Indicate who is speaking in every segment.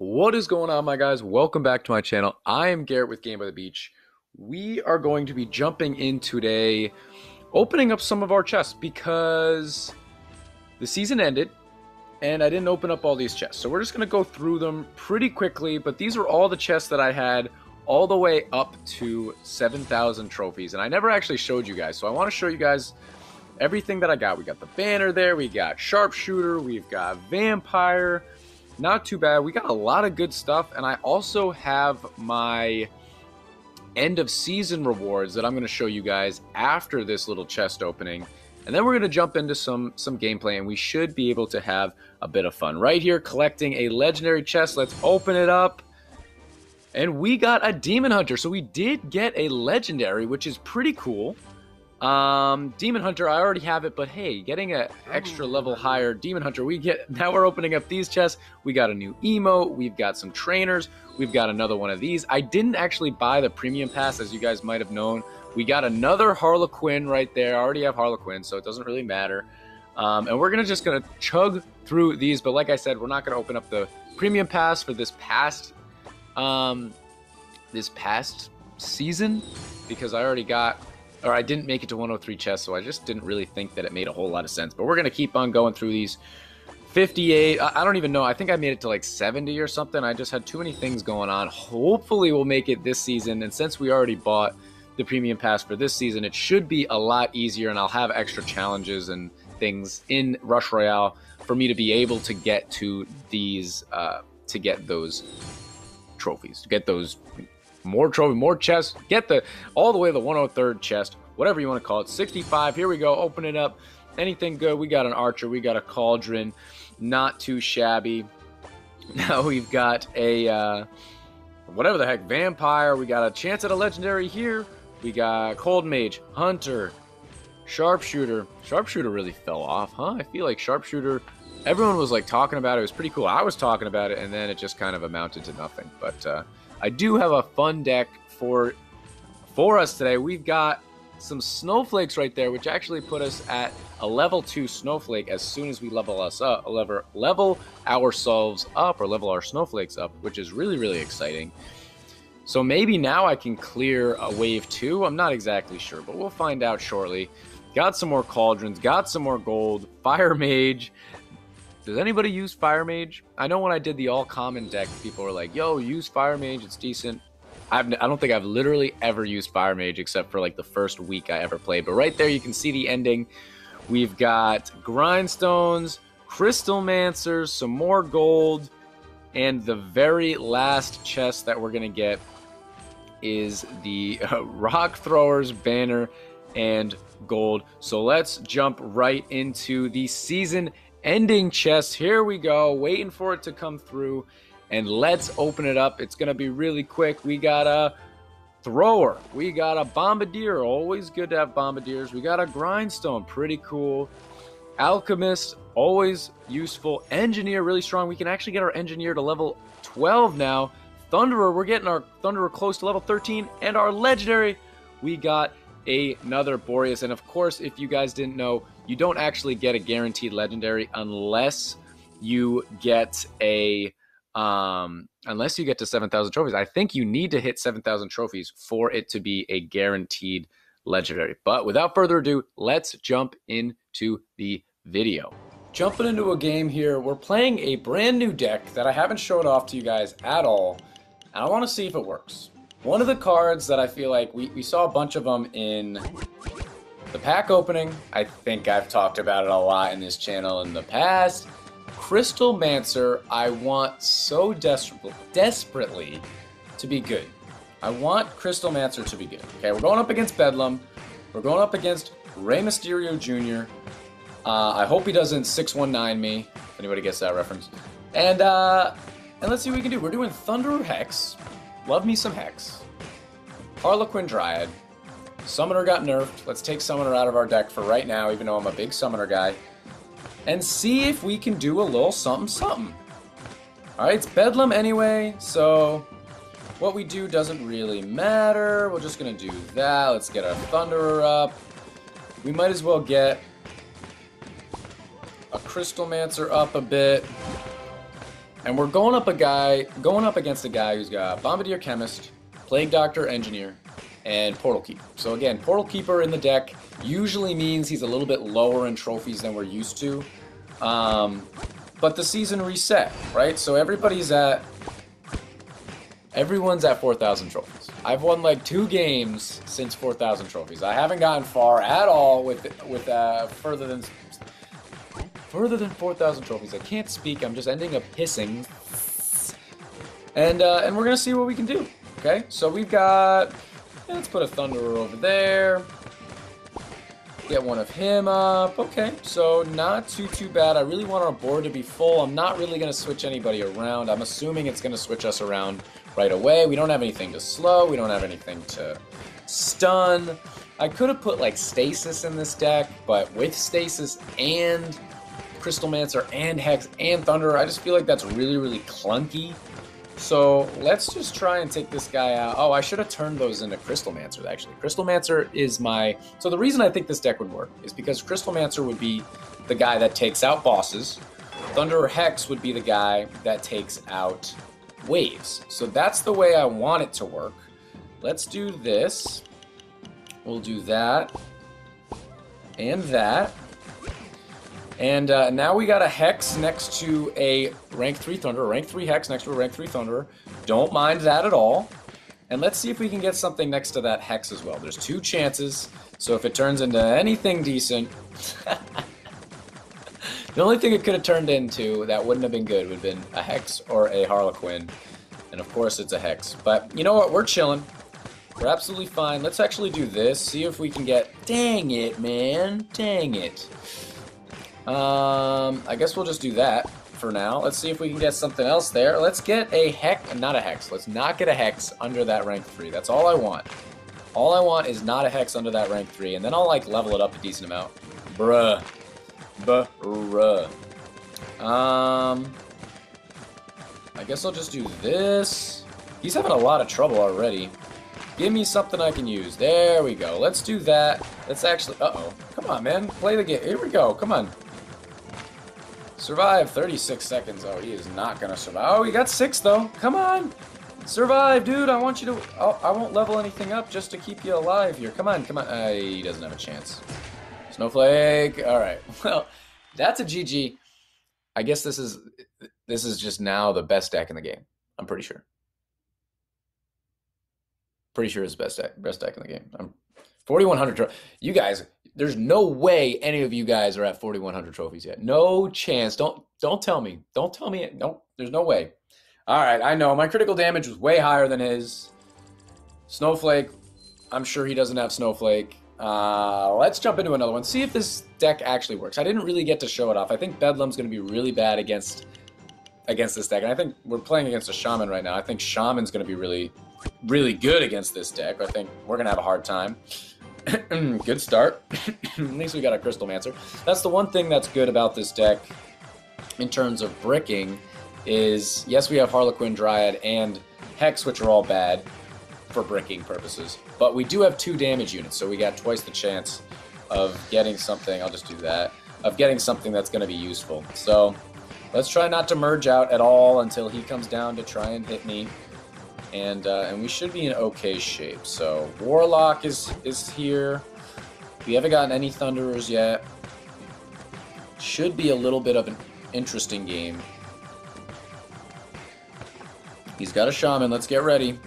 Speaker 1: What is going on, my guys? Welcome back to my channel. I am Garrett with Game by the Beach. We are going to be jumping in today, opening up some of our chests because the season ended and I didn't open up all these chests. So we're just going to go through them pretty quickly, but these are all the chests that I had all the way up to 7,000 trophies, and I never actually showed you guys. So I want to show you guys everything that I got. We got the banner there, we got sharpshooter, we've got vampire. Not too bad. We got a lot of good stuff, and I also have my end of season rewards that I'm going to show you guys after this little chest opening, and then we're going to jump into some gameplay, and we should be able to have a bit of fun. Right here, collecting a legendary chest. Let's open it up, and we got a demon hunter. So we did get a legendary, which is pretty cool. Demon Hunter, I already have it, but hey, getting an extra level higher Demon Hunter, now we're opening up these chests. We got a new emote, we've got some trainers, we've got another one of these. I didn't actually buy the premium pass, as you guys might have known. We got another Harlequin right there. I already have Harlequin, so it doesn't really matter. And we're just gonna chug through these, but like I said, we're not gonna open up the premium pass for this past season, because I already got, or I didn't make it to 103 chests, so I just didn't really think that it made a whole lot of sense. But we're going to keep on going through these. 58, I don't even know. I think I made it to like 70 or something. I just had too many things going on. Hopefully we'll make it this season. And since we already bought the premium pass for this season, it should be a lot easier, and I'll have extra challenges and things in Rush Royale for me to be able to get to these, to get those trophies, to get those more chests, get all the way to the 103rd chest, whatever you want to call it. 65, here we go, open it up. Anything good? We got an archer, we got a cauldron, not too shabby. Now we've got a whatever the heck, vampire. We got a chance at a legendary here. We got cold mage, hunter, sharpshooter. Sharpshooter really fell off, huh? I feel like sharpshooter, everyone was like talking about it. It was pretty cool. I was talking about it, and then it just kind of amounted to nothing. But I do have a fun deck for us today. We've got some snowflakes right there, which actually put us at a level 2 snowflake as soon as we level ourselves up, or level our snowflakes up, which is really, really exciting. So maybe now I can clear a wave 2. I'm not exactly sure, but we'll find out shortly. Got some more cauldrons, got some more gold, fire mage. Does anybody use Fire Mage? I know when I did the all-common deck, people were like, yo, use Fire Mage, it's decent. I don't think I've literally ever used Fire Mage except for like the first week I ever played. But right there, you can see the ending. We've got Grindstones, Crystalmancers, some more gold, and the very last chest that we're going to get is the Rock Throwers banner and gold. So let's jump right into the season ending chest. Here we go, waiting for it to come through, and let's open it up. It's gonna be really quick. We got a thrower, we got a bombardier, always good to have bombardiers. We got a grindstone, pretty cool. Alchemist, always useful. Engineer, really strong. We can actually get our engineer to level 12 now. Thunderer, we're getting our Thunderer close to level 13, and our legendary, we got another Boreas. And of course, if you guys didn't know, you don't actually get a guaranteed legendary unless you get to 7,000 trophies. I think you need to hit 7,000 trophies for it to be a guaranteed legendary. But without further ado, let's jump into the video. Jumping into a game here, we're playing a brand new deck that I haven't showed off to you guys at all, and I want to see if it works. One of the cards that I feel like we saw a bunch of them in the pack opening. I think I've talked about it a lot in this channel in the past. Crystalmancer, I want so desperately to be good. I want Crystalmancer to be good. Okay, we're going up against Bedlam. We're going up against Rey Mysterio Jr. I hope he doesn't 619 me, if anybody gets that reference. And let's see what we can do. We're doing Thunderer Hex. Love me some Hex. Harlequin Dryad. Summoner got nerfed. Let's take Summoner out of our deck for right now, even though I'm a big Summoner guy. And see if we can do a little something something. Alright, it's Bedlam anyway, so what we do doesn't really matter. We're just going to do that. Let's get our Thunderer up. We might as well get a Crystalmancer up a bit. And we're going up against a guy who's got Bombardier Chemist, Plague Doctor Engineer, and Portal Keeper. So again, Portal Keeper in the deck usually means he's a little bit lower in trophies than we're used to. But the season reset, right? So everyone's at 4,000 trophies. I've won like 2 games since 4,000 trophies. I haven't gotten far at all with further than 4,000 trophies. I can't speak. I'm just ending up hissing. And we're gonna see what we can do. Okay, so we've got. Let's put a Thunderer over there. Get one of him up. Okay, so not too bad. I really want our board to be full. I'm not really gonna switch anybody around. I'm assuming it's gonna switch us around right away. We don't have anything to slow. We don't have anything to stun. I could have put like Stasis in this deck, but with Stasis and Crystalmancer and Hex and Thunder, I just feel like that's really clunky. So let's just try and take this guy out. Oh, I should have turned those into Crystalmancer, actually. Crystalmancer is my... So the reason I think this deck would work is because Crystalmancer would be the guy that takes out bosses. Thunder or Hex would be the guy that takes out waves. So that's the way I want it to work. Let's do this. We'll do that. And that. And now we got a Hex next to a rank 3 Thunderer, rank 3 Hex next to a rank 3 Thunderer. Don't mind that at all. And let's see if we can get something next to that Hex as well. There's 2 chances, so if it turns into anything decent... The only thing it could have turned into that wouldn't have been good would have been a Hex or a Harlequin. And of course it's a Hex. But you know what? We're chilling. We're absolutely fine. Let's actually do this. See if we can get... Dang it, man. Dang it. I guess we'll just do that for now. Let's see if we can get something else there. Let's get a Hex, not a Hex. Let's not get a Hex under that rank 3. That's all I want. All I want is not a Hex under that rank 3, and then I'll like level it up a decent amount. Bruh. I guess I'll just do this. He's having a lot of trouble already. Give me something I can use. There we go. Let's do that. Let's actually... Uh-oh. Come on, man. Play the game. Here we go. Come on. Survive. 36 seconds. Oh, he is not going to survive. Oh, he got 6, though. Come on. Survive, dude. I want you to... Oh, I won't level anything up just to keep you alive here. Come on. Come on. He doesn't have a chance. Snowflake. All right. Well, that's a GG. I guess this is just now the best deck in the game. I'm pretty sure. Pretty sure it's the best deck in the game. I'm 4,100 you guys, there's no way any of you guys are at 4,100 trophies yet. No chance. Don't tell me. Don't tell me. No, there's no way. All right, I know. My critical damage was way higher than his. Snowflake, I'm sure he doesn't have Snowflake. Let's jump into another one. See if this deck actually works. I didn't really get to show it off. I think Bedlam's going to be really bad against this deck. And I think we're playing against a Shaman right now. I think Shaman's going to be really good against this deck. I think we're going to have a hard time. Good start. At least we got a Crystalmancer. That's the one thing that's good about this deck in terms of bricking is, yes, we have Harlequin, Dryad, and Hex, which are all bad for bricking purposes. But we do have 2 damage units, so we got twice the chance of getting something. I'll just do that. Of getting something that's going to be useful. So let's try not to merge out at all until he comes down to try and hit me. And we should be in okay shape. So Warlock is here. We haven't gotten any Thunderers yet. Should be a little bit of an interesting game. He's got a Shaman. Let's get ready.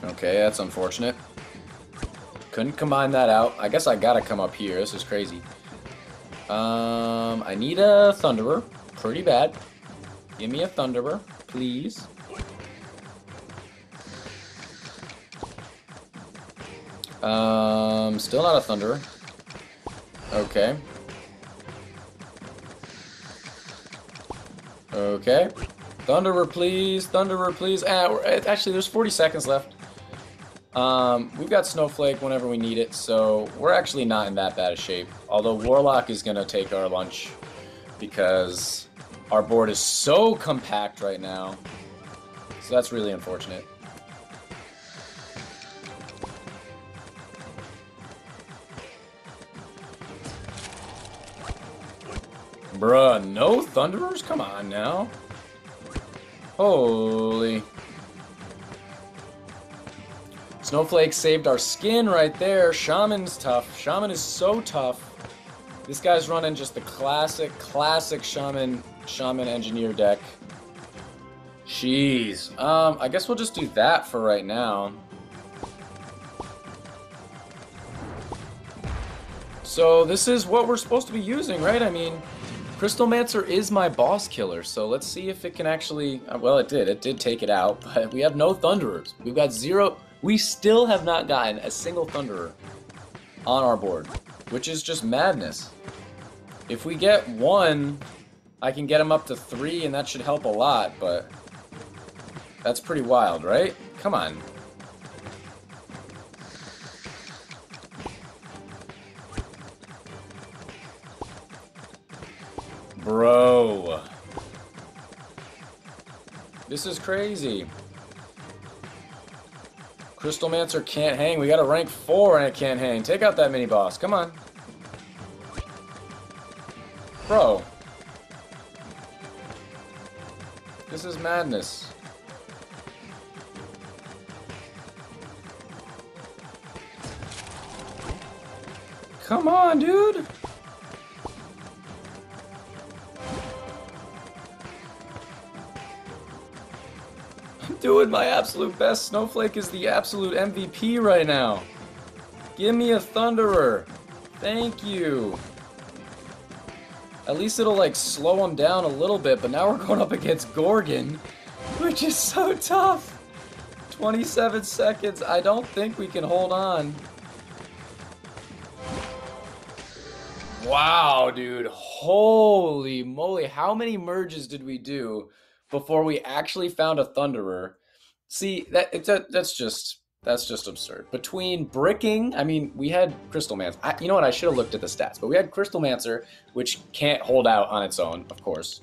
Speaker 1: Okay, that's unfortunate. Couldn't combine that out. I guess I gotta come up here. This is crazy. I need a Thunderer. Pretty bad. Give me a Thunderer, please. Still not a Thunderer. Okay. Okay. Thunderer, please. Thunderer, please. Actually, there's 40 seconds left. We've got Snowflake whenever we need it, so we're actually not in that bad a shape. Although Warlock is going to take our lunch because our board is so compact right now. So that's really unfortunate. Bruh, no Thunderers? Come on now. Holy. Snowflake saved our skin right there. Shaman's tough. Shaman is so tough. This guy's running just the classic Shaman Engineer deck. Jeez. I guess we'll just do that for right now. So this is what we're supposed to be using, right? I mean, Crystalmancer is my boss killer, so let's see if it can actually... Well, it did. It did take it out, but we have no Thunderers. We've got 0... We still have not gotten a single Thunderer on our board, which is just madness. If we get 1, I can get him up to 3, and that should help a lot, but... That's pretty wild, right? Come on. Bro. This is crazy. Crystalmancer can't hang. We got a rank 4 and it can't hang. Take out that mini boss. Come on. Bro. This is madness. Come on, dude. I'm doing my absolute best. Snowflake is the absolute MVP right now. Give me a Thunderer. Thank you. At least it'll like slow him down a little bit, but now we're going up against Gorgon, which is so tough. 27 seconds. I don't think we can hold on. Wow, dude. Holy moly. How many merges did we do before we actually found a Thunderer? See, that's just absurd. Between bricking, I mean, we had Crystalmancer. You know what? I should have looked at the stats, but we had Crystalmancer, which can't hold out on its own, of course.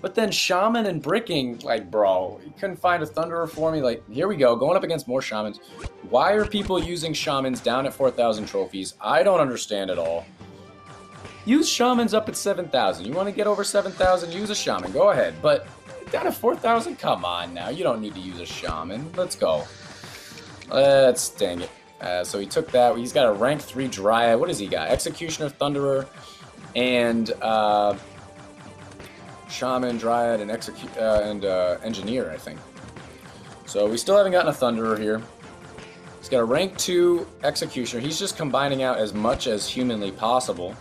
Speaker 1: But then Shaman and bricking, like, bro, you couldn't find a Thunderer for me. Like, here we go, going up against more Shamans. Why are people using Shamans down at 4,000 trophies? I don't understand at all. Use Shamans up at 7,000. You want to get over 7,000, use a Shaman. Go ahead. But down at 4,000, come on now. You don't need to use a Shaman. Let's go. Dang it. So he took that. He's got a rank 3 Dryad. What does he got? Executioner, Thunderer, and Shaman, Dryad, and Engineer, I think. So we still haven't gotten a Thunderer here. He's got a rank 2 Executioner. He's just combining out as much as humanly possible.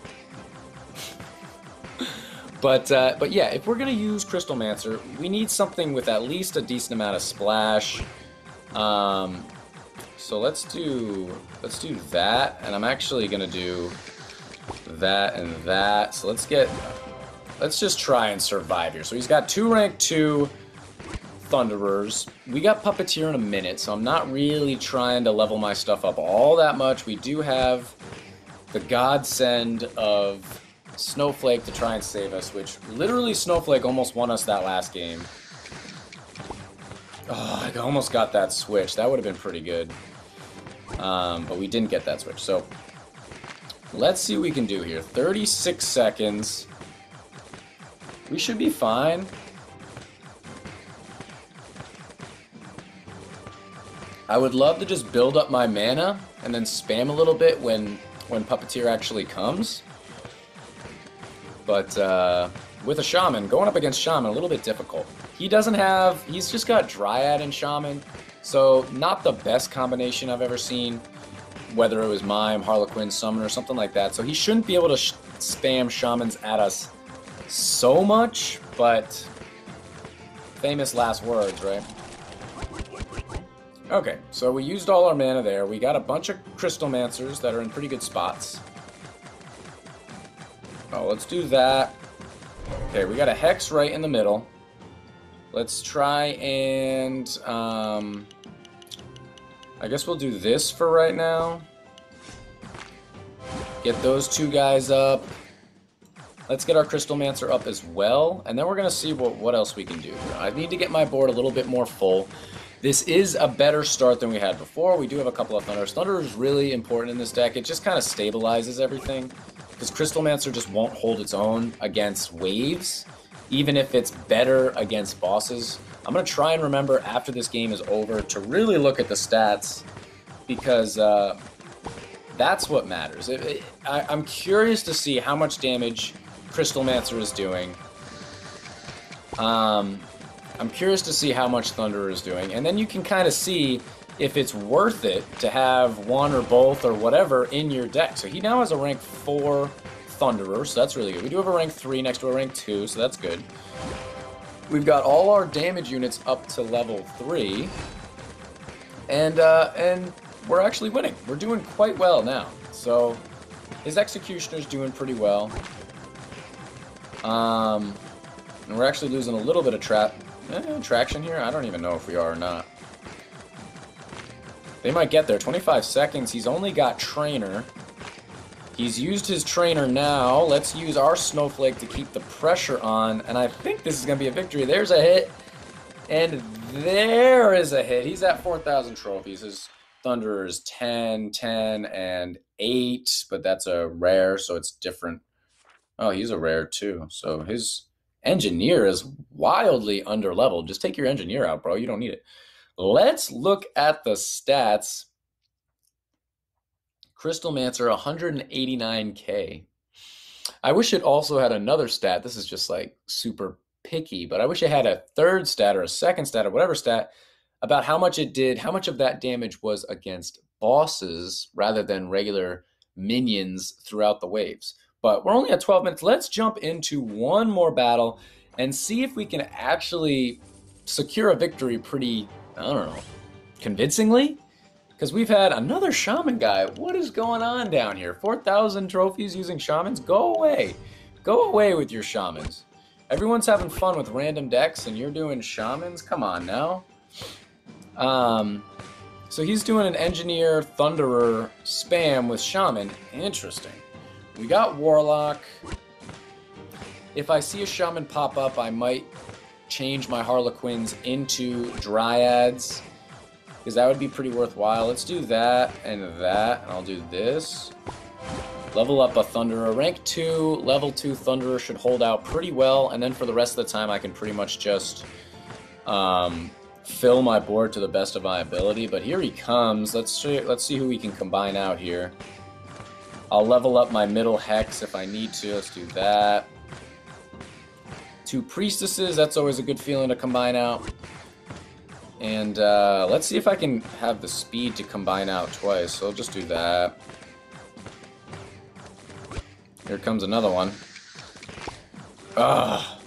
Speaker 1: But yeah, if we're gonna use Crystalmancer, we need something with at least a decent amount of splash. So let's do that, and I'm actually gonna do that and that. So let's just try and survive here. So he's got 2 rank 2 Thunderers. We got Puppeteer in a minute, so I'm not really trying to level my stuff up all that much. We do have the godsend of Snowflake to try and save us, which literally Snowflake almost won us that last game. Oh, I almost got that switch. That would have been pretty good. But we didn't get that switch. So let's see what we can do here. 36 seconds. We should be fine. I would love to just build up my mana and then spam a little bit when Puppeteer actually comes. But with a Shaman, going up against Shaman, a little bit difficult. He's just got Dryad and Shaman, so not the best combination I've ever seen, whether it was Mime, Harlequin, Summon, or something like that. So he shouldn't be able to spam Shamans at us so much, but famous last words, right? Okay, so we used all our mana there. We got a bunch of Crystalmancers that are in pretty good spots. Oh, let's do that. Okay, we got a Hex right in the middle. Let's try and, I guess we'll do this for right now. Get those 2 guys up. Let's get our Crystalmancer up as well, and then we're going to see what else we can do. I need to get my board a little bit more full. This is a better start than we had before. We do have a couple of Thunderers. Thunder is really important in this deck. It just kind of stabilizes everything. because Crystalmancer just won't hold its own against waves, even if it's better against bosses. I'm going to try and remember after this game is over to really look at the stats, because that's what matters. I'm curious to see how much damage Crystalmancer is doing. I'm curious to see how much Thunderer is doing, and then you can kind of see if it's worth it to have one or both or whatever in your deck. So he now has a rank 4 Thunderer, so that's really good. We do have a rank 3 next to a rank 2, so that's good. We've got all our damage units up to level 3, and we're actually winning. We're doing quite well now. So his Executioner's doing pretty well. And we're actually losing a little bit of traction here. I don't even know if we are or not. They might get there. 25 seconds. He's only got Trainer. He's used his Trainer now. Let's use our Snowflake to keep the pressure on. And I think this is going to be a victory. There's a hit. And there is a hit. He's at 4,000 trophies. His Thunderer is 10, 10, and 8. But that's a rare, so it's different. Oh, he's a rare too. So his Engineer is wildly underleveled. Just take your Engineer out, bro. You don't need it. Let's look at the stats. Crystalmancer, 189k. I wish it also had another stat. This is just like super picky, but I wish it had a third stat or a second stat or whatever stat about how much it did, how much of that damage was against bosses rather than regular minions throughout the waves. But we're only at 12 minutes. Let's jump into one more battle and see if we can actually secure a victory pretty, I don't know, convincingly? Because we've had another Shaman guy. What is going on down here? 4,000 trophies using Shamans? Go away. Go away with your Shamans. Everyone's having fun with random decks and you're doing Shamans? Come on now. So he's doing an Engineer Thunderer spam with Shaman. Interesting. We got Warlock. If I see a Shaman pop up, I might change my Harlequins into Dryads, because that would be pretty worthwhile. Let's do that, and I'll do this. Level up a Thunderer. Rank 2, level 2 Thunderer should hold out pretty well, and then for the rest of the time I can pretty much just fill my board to the best of my ability. But here he comes. Let's see who we can combine out here. I'll level up my middle Hex if I need to. Let's do that. 2 Priestesses, that's always a good feeling to combine out. And let's see if I can have the speed to combine out twice. So I'll just do that. Here comes another one. Ugh.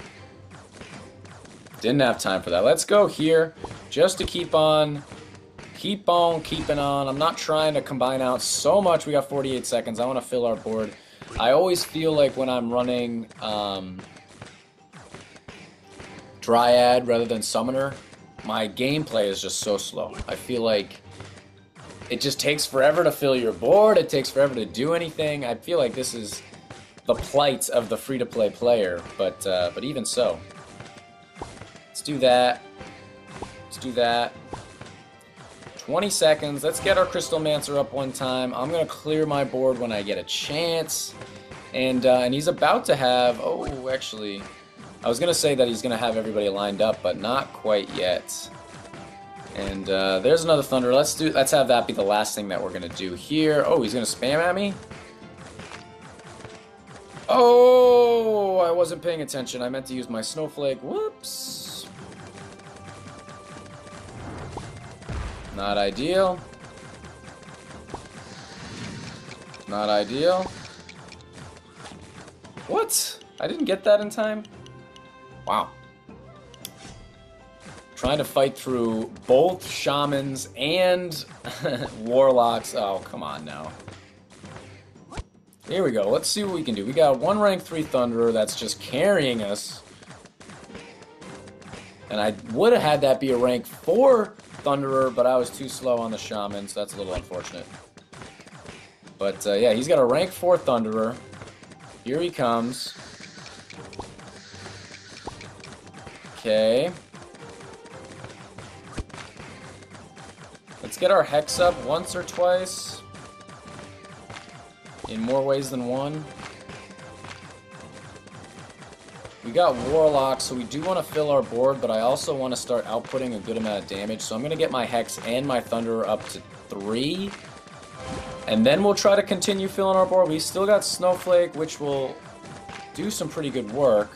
Speaker 1: Didn't have time for that. Let's go here just to keep on keeping on. I'm not trying to combine out so much. We got 48 seconds. I want to fill our board. I always feel like when I'm running Dryad rather than Summoner, my gameplay is just so slow. I feel like it just takes forever to fill your board. It takes forever to do anything. I feel like this is the plight of the free-to-play player, but even so. Let's do that. Let's do that. 20 seconds. Let's get our Crystalmancer up one time. I'm going to clear my board when I get a chance. And he's about to have... Oh, actually... I was going to say that he's going to have everybody lined up, but not quite yet. And there's another Thunder. Let's have that be the last thing that we're going to do here. Oh, he's going to spam at me? Oh, I wasn't paying attention. I meant to use my Snowflake. Whoops. Not ideal. Not ideal. What? I didn't get that in time? Wow. Trying to fight through both Shamans and Warlocks. Oh, come on now. Here we go. Let's see what we can do. We got one rank 3 Thunderer that's just carrying us. And I would have had that be a rank 4 Thunderer, but I was too slow on the Shaman, so that's a little unfortunate. But yeah, he's got a rank 4 Thunderer. Here he comes. Okay. Let's get our Hex up once or twice. In more ways than one. We got Warlock, so we do want to fill our board, but I also want to start outputting a good amount of damage. So I'm going to get my Hex and my Thunderer up to 3. And then we'll try to continue filling our board. We still got Snowflake, which will do some pretty good work.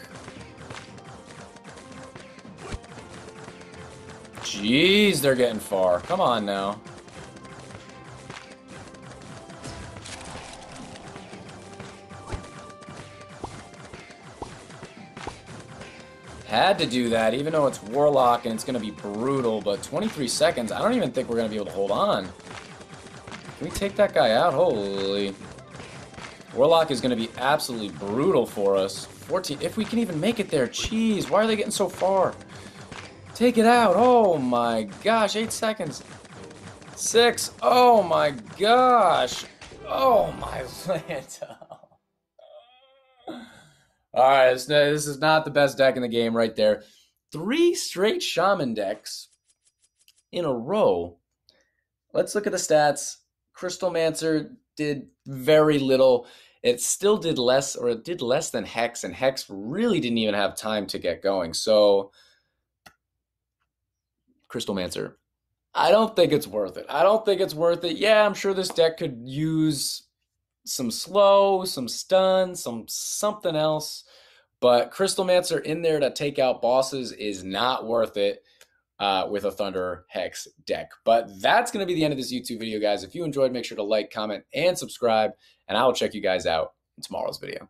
Speaker 1: Jeez, they're getting far. Come on now. Had to do that, even though it's Warlock and it's going to be brutal, but 23 seconds, I don't even think we're going to be able to hold on. Can we take that guy out? Holy. Warlock is going to be absolutely brutal for us. 14, if we can even make it there. Jeez, why are they getting so far? Take it out. Oh my gosh, 8 seconds. 6. Oh my gosh. Oh my Lanta. Alright, this is not the best deck in the game right there. 3 straight Shaman decks in a row. Let's look at the stats. Crystalmancer did very little. It still did less, or it did less than Hex, and Hex really didn't even have time to get going. So, Crystalmancer, I don't think it's worth it. I don't think it's worth it. Yeah, I'm sure this deck could use some slow, some stun, something else. But Crystalmancer in there to take out bosses is not worth it with a Thunder Hex deck. But that's going to be the end of this YouTube video, guys. If you enjoyed, make sure to like, comment, and subscribe. And I will check you guys out in tomorrow's video.